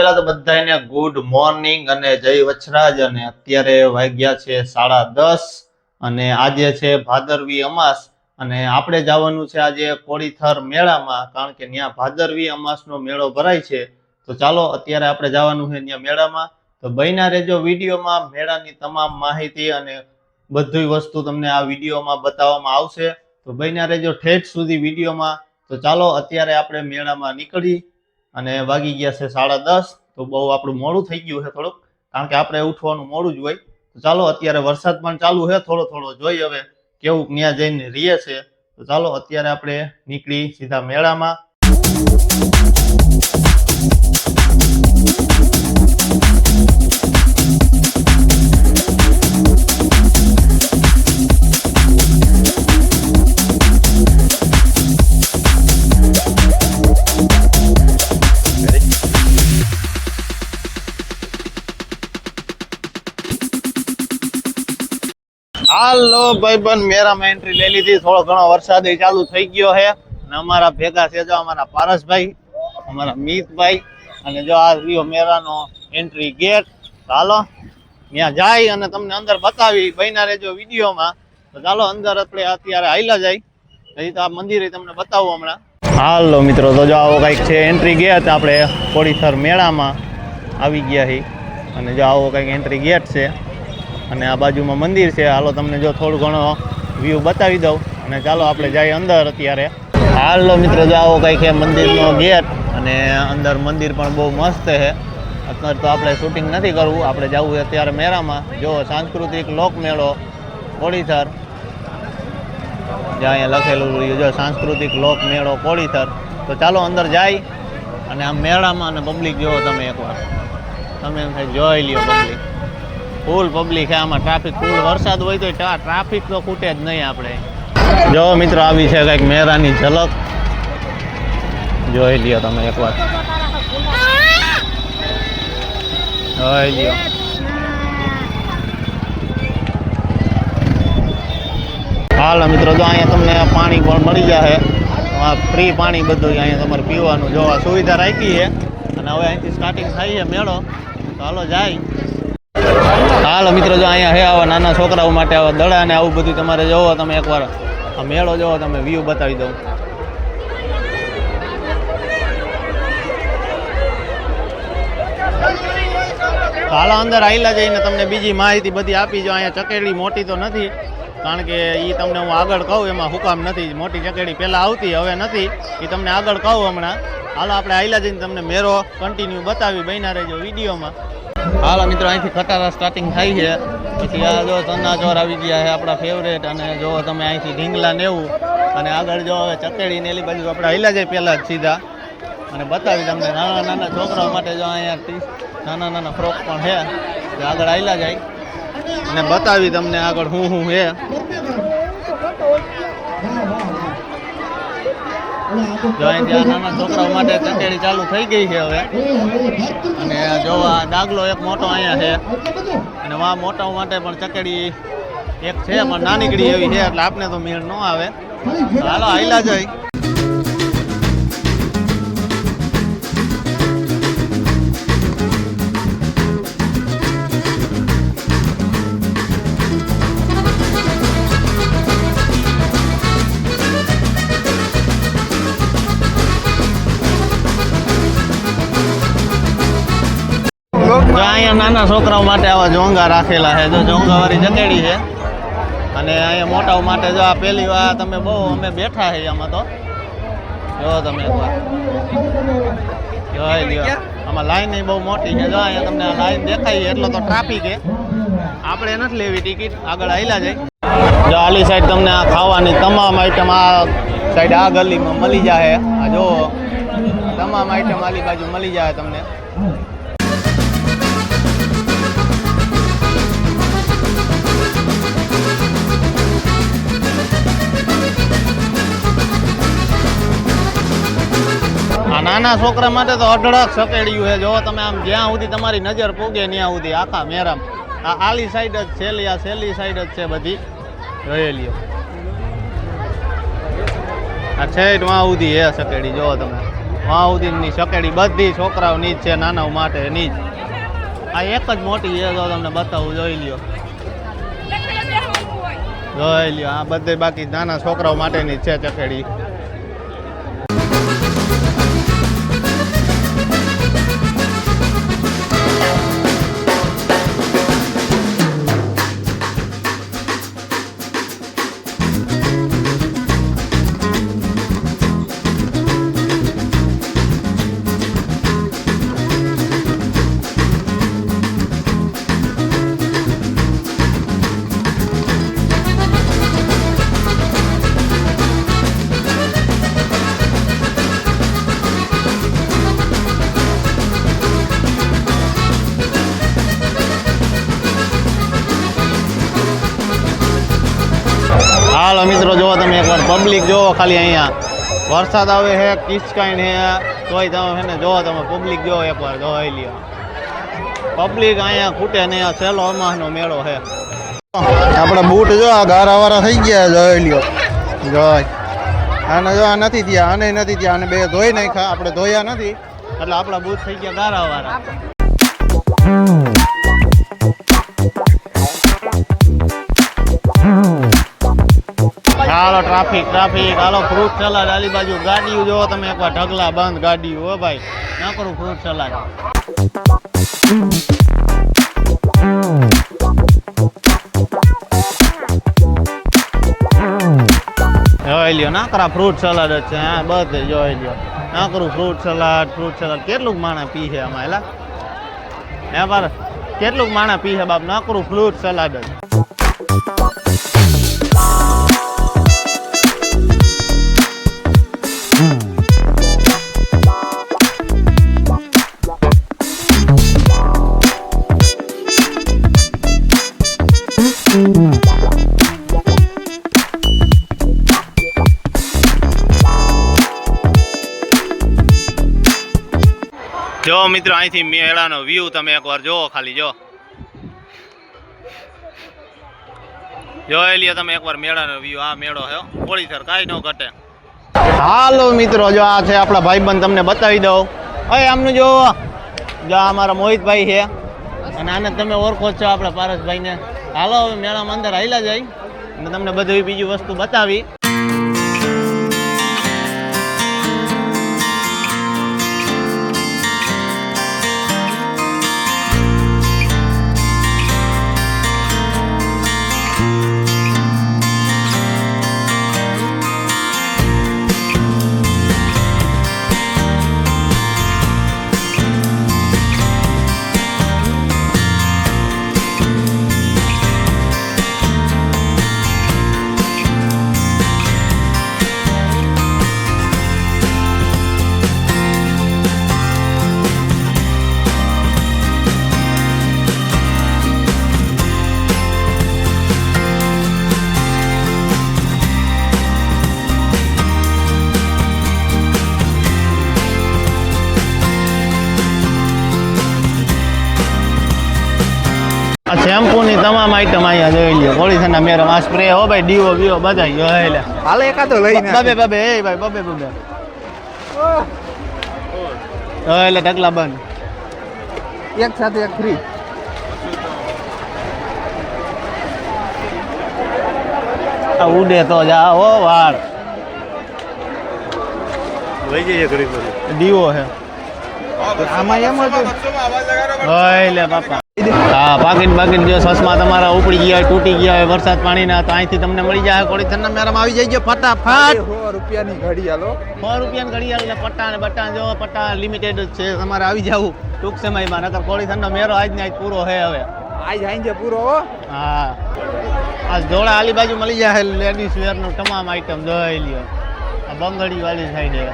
પહેલા તો બધાને ગુડ મોર્નિંગ અને જય વચરાજ। અને અત્યારે વાગ્યા છે 10:30 અને આજે છે ભાદરવી અમાસ અને આપણે જવાનું છે આજે કોડીથર મેળામાં, કારણ કે ત્યાં ભાદરવી અમાસનો મેળો ભરાય છે। તો ચાલો અત્યારે આપણે જવાનું છે ત્યાં મેળામાં। તો બન્યા રહેજો વિડીયોમાં, મેળાની તમામ માહિતી અને બધી વસ્તુ તમને આ વિડીયોમાં બતાવવામાં આવશે। તો બન્યા રહેજો ઠેઠ સુધી વિડીયોમાં। તો ચાલો અત્યારે આપણે મેળામાં નીકળી અને વાગી ગયા છે 10:30। તો બહુ આપણું મોડું થઈ ગયું છે થોડુંક, કારણ કે આપણે ઉઠવાનું મોડું જ હોય। તો ચાલો અત્યારે વરસાદ પણ ચાલુ છે થોડો થોડો, જોઈ હવે કેવું ત્યાં જઈને રીએ છે। તો ચાલો અત્યારે આપણે નીકળી સીધા મેળામાં। હાલો ભાઈબંધ, મેળામાં એન્ટ્રી લઈ લીધી। થોડો ઘણો વરસાદ ચાલુ થઈ ગયો છે અને અમારા ભેગા છે જો અમારા પારસભાઈ, અમારા મિતભાઈ અને જો આ રહ્યો મેળાનો એન્ટ્રી ગેટ। ચાલો ત્યાં જાય અને તમને અંદર બતાવી, બન્યા રહેજો વિડીયોમાં। તો ચાલો અંદર આપણે અત્યારે હાલ્યા જાય, હજી તો આ મંદિરે તમને બતાવું હમણાં। હાલો મિત્રો, તો જો આવો કંઈક છે એન્ટ્રી ગેટ। આપણે કોડીથર મેળામાં આવી ગયા છીએ અને જો આવો કંઈક એન્ટ્રી ગેટ છે અને આ બાજુમાં મંદિર છે। હાલો તમને જો થોડું ઘણો વ્યૂ બતાવી દઉં અને ચાલો આપણે જઈએ અંદર અત્યારે। હાલો મિત્રો, જો આવો કંઈક છે મંદિરનો ગેટ અને અંદર મંદિર પણ બહુ મસ્ત છે। અત્યારે તો આપણે શૂટિંગ નથી કરવું, આપણે જવું છે અત્યારે મેળામાં। જો સાંસ્કૃતિક લોકમેળો કોડીથર, જ્યાં અહીંયા લખેલું રહ્યું જો સાંસ્કૃતિક લોકમેળો કોડીથર। તો ચાલો અંદર જાય અને આ મેળામાં અને પબ્લિક જોવો તમે એકવાર, તમે એમ થાય જોઈ લ્યો પબ્લિક, ફૂલ પબ્લિક છે આમાં। ટ્રાફિક ફૂલ, વરસાદ હોય તો ટ્રાફિક તો ખૂટે જ નહીં। આપણે જો મિત્રો આવી છે કંઈક મેળાની ઝલક, જોઈ લ્યો તમે એકવાર, જોઈ લ્યો। હાલો મિત્રો, જો અહીંયા તમને પાણી પણ મળી જશે, ફ્રી પાણી બધું અહીંયા તમારે પીવાનું જોવા સુવિધા રાખી છે। અને હવે અહીંથી સ્ટાર્ટિંગ થાય છે મેળો, તો હાલો જાય। હાલો મિત્રો, જો અહીંયા છે આવા નાના છોકરાઓ માટે આવા દડા ને આવું બધું તમારે જોવો તમે એકવાર, આ મેળો જોવો તમે, વ્યૂ બતાવી દઉં। હાલો અંદર આયલા જઈને તમને બીજી માહિતી બધી આપી। જો અહીંયા ચકેડી મોટી તો નથી, કારણ કે એ તમને હું આગળ કહું એમાં હુકામ નથી। મોટી ચકેડી પહેલાં આવતી, હવે નથી, એ તમને આગળ કહું હમણાં। હાલો આપણે આયલા જઈને તમને મેળો કન્ટિન્યુ બતાવી, બન્યા રહેજો વિડીયોમાં। હાલો મિત્રો, અહીંથી ખટારા સ્ટાર્ટિંગ થાય છે, પછી આ જો ચનાચોર આવી ગયા છે આપણા ફેવરેટ, અને જો તમે અહીંથી ઢીંગલા નેવું અને આગળ જો હવે ચકેડી ને એલી બાજુ આપણે હાલ્યા જાય પહેલાં જ સીધા અને બતાવી તમને નાના નાના છોકરાઓ માટે। જો અહીંયા નાના નાના ફ્રોક પણ છે, જે આગળ હાલ્યા જાય અને બતાવી તમને આગળ હું છે। જો અહીંથી આ નાના છોકરાઓ માટે ચકેડી ચાલુ થઈ ગઈ છે હવે, અને જો આ ડાગલો એક મોટો અહીંયા છે અને આ મોટાઓ માટે પણ ચકેડી એક છે, પણ નાનીકડી એવી છે એટલે આપને તો મેળ ન આવે। હાલો હાલ્યા જાય। અહીંયા નાના છોકરાઓ માટે આવા જોંગા રાખેલા છે, જો જોંગાવાળી ચકેડી છે। અને અહીંયા મોટાઓ માટે જો આ પહેલી વાર તમે બહુ અમે બેઠા છે આમાં, તો જો તમે એકવાર જોઈ લ્યો, આમાં લાઈન બહુ મોટી છે। જો અહીંયા તમને લાઈન દેખાય એટલો તો ટ્રાફિક છે, આપણે નથી લેવી ટિકિટ, આગળ હાલ્યા જાય। જો આલી સાઈડ તમને આ ખાવાની તમામ આઈટમ આ સાઈડ આ ગલીમાં મળી જાય। આ જો તમામ આઈટમ આલી બાજુ મળી જાય તમને। નાના છોકરા માટે તો અઢળક સકેડિયું છે, જો તમે આમ જ્યાં સુધી તમારી નજર પૂગે ત્યાં સુધી આખા મેળામાં। આ આલી સાઈડ જ છેલ્લી, આ છેલ્લી સાઈડ જ છે બધી, જોઈ લ્યો। આ છેટ માં સુધી હે સકેડી, જો તમે વાહ સુધીની ચકેડી બધી છોકરાઓની જ છે, નાના માટેની જ. આ એક જ મોટી છે, જો તમને બતાવું, જોઈ લ્યો, જોઈ લ્યો. આ બધે બાકી નાના છોકરાઓ માટેની જ છે ચકેડી. હાલો મિત્રો, જુઓ તમે એકવાર પબ્લિક જુઓ ખાલી. અહીંયા વરસાદ આવે છે, કિચકાઈ ને તોય તમે છે ને જુઓ, તમે પબ્લિક જુઓ એકવાર, જોઈ લ્યો. પબ્લિક અહીંયા ખૂટે ને, છેલ્લો અમાસનો મેળો છે. આપણે બૂટ જો આ ગારાવાળા થઈ ગયા, જોઈ લ્યો. જોઈ આને જો, આ નથી થયા, આને નથી થયા, આને બે ધોઈ નાખ્યા, આપણે ધોયા નથી એટલે આપણા બૂટ થઈ ગયા ગારાવાળા. હાલો ટ્રાફિક, હાલો ફ્રૂટ સલાડ. આલી બાજુ ગાડીઓ જોવો તમે એકવાર, ઢગલા બંધ ગાડીઓ. હો ભાઈ, ના કરું ફ્રૂટ સલાડ. જોઈ લ્યો, ના કરા ફ્રૂટ સલાડ જ છે. હા બધે જોઈ લ્યો, ના કરું ફ્રૂટ સલાડ. કેટલું માણા પી છે આમાં? એલા હે પર કેટલું માણા પી છે બાપ? ના કરું ફ્રૂટ સલાડ જ. જો મિત્રો, અહીંથી મેળાનો વ્યૂ તમે એકવાર જોવો ખાલી. જોઈ લ્યો તમે એકવાર મેળાનો વ્યૂ. આ મેળો છે પોળીસર, કાંઈ ન ઘટે. હાલો મિત્રો, જો આ છે આપણા ભાઈબંધ, તમને બતાવી દઉં. હવે આમનું જો અમારા મોહિતભાઈ છે, અને આને તમે ઓળખો છો આપણા પારસભાઈને. હાલો હવે મેળામાં અંદર હાલ્યા જાય અને તમને બધી બીજી વસ્તુ બતાવી. શેમ્પુ ની તમામ આઈટમ અહીંયા જોઈ લ્યો. પોલીસના મેરમ, આ સ્પ્રે હો ભાઈ, ડીઓ બીઓ બધા જોઈ લે. હાલે એકાદો લઈને બબે બબે, એ ભાઈ બબે બબે. એટલે ઢગલા બંધ, એક સાથે એક ફ્રી. આ ઉડે તો જા હો વાળ. લઈ જઈએ ઘડી ડીઓ છે આમાં. એમ હોય લે બાપા. હા, પાકીટ જો સસમાં તમારા ઉપડી ગયા હોય, તૂટી ગયા હોય વરસાદ પાણીના, તો અહીંથી તમને મળી જાય. કોળીસરના મેળામાં આવી જાય ફટાફટ. 100 રૂપિયાની ઘડી હાલો, 100 રૂપિયાની ઘડી હાલ. પટ્ટા ને બટ્ટા જો, પટ્ટા લિમિટેડ જ છે, તમારે આવી જવું ટૂંક સમયમાં. નકર કોળીસરનો મેળો આજ ને આજ પૂરો છે હવે. આજ આઈ પૂરો. હા, આ જોડા આલી બાજુ મળી જાય લેડીઝ વેર નું તમામ આઈટમ જોઈ લ્યો. આ બંગડી વાળી સાઈડ છે.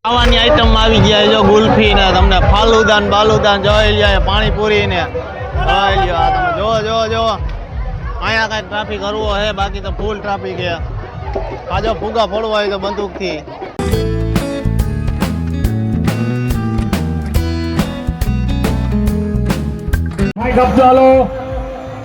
ખાવાની આઈટમ આવી ગયા જો, ગુલ્ફી ને તમને ફાલુદાન બાલુદાન જોઈ લ્યો, પાણીપુરી ને જોઈ લ્યો. આ તમે જો અહીંયા કઈ ટ્રાફિક કરવો હે, બાકી તો ફૂલ ટ્રાફિક છે. આ જો ફુગા ફોડવા હોય તો બંદૂક થી. ભાઈ કબજો હાલો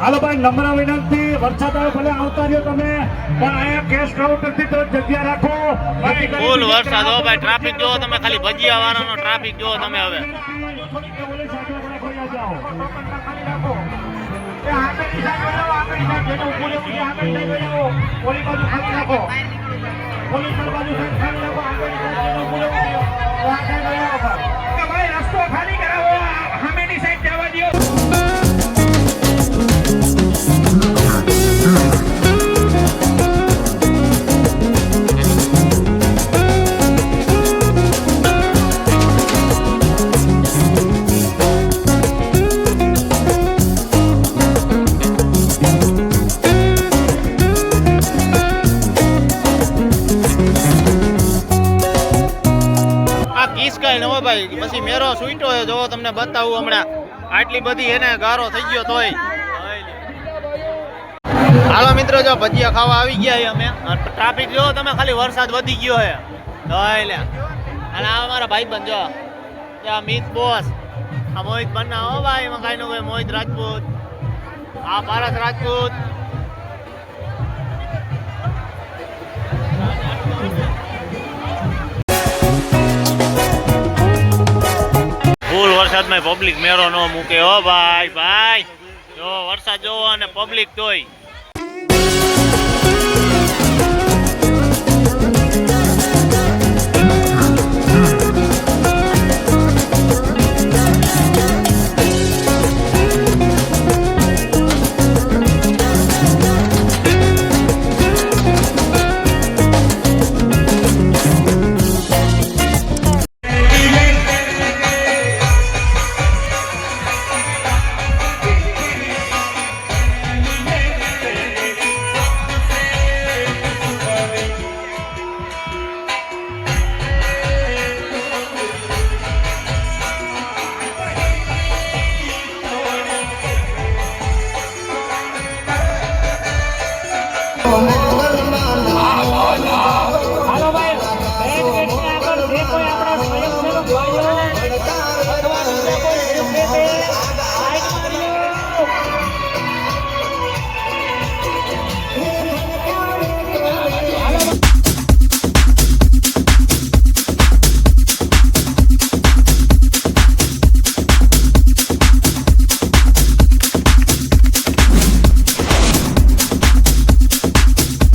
હાલો ભાઈ નમ્ર વિનંતી વરસાદ આવે ભલે આવતા રહ્યો તમે પણ અહીંયા કેશ કાઉન્ટર થી તો જગ્યા રાખો ફૂલ વરસાદ હો ભાઈ ટ્રાફિક જોવો તમે ખાલી ભજીયા વાળાનો ટ્રાફિક જોવો તમે હવે રસ્તો ખાલી કરાવો સામેની સાઈડ જવા દો. કિસકાઈ નવો ભાઈ પછી મેરો સુઈટો છે જોવો તમને બતાવું હમણાં આટલી બધી એને ગારો થઈ ગયો તોય હાલો મિત્રો જો ભજીયા ખાવા આવી ગયા છે અમે ટ્રાફિક જો તમે ખાલી વરસાદ વધી ગયો છે અને આ અમારા ભાઈબંધ જો ત્યાં મિત બોસ આ મોહિત બન્ના હો ભાઈ મકાઈ નો ભાઈ મોહિત રાજપૂત આ પારસ રાજપૂત ફૂલ વરસાદમાં પબ્લિક મેરો નો મૂકે હો ભાઈ ભાઈ જો વરસાદ જોવો અને પબ્લિક તોય Oh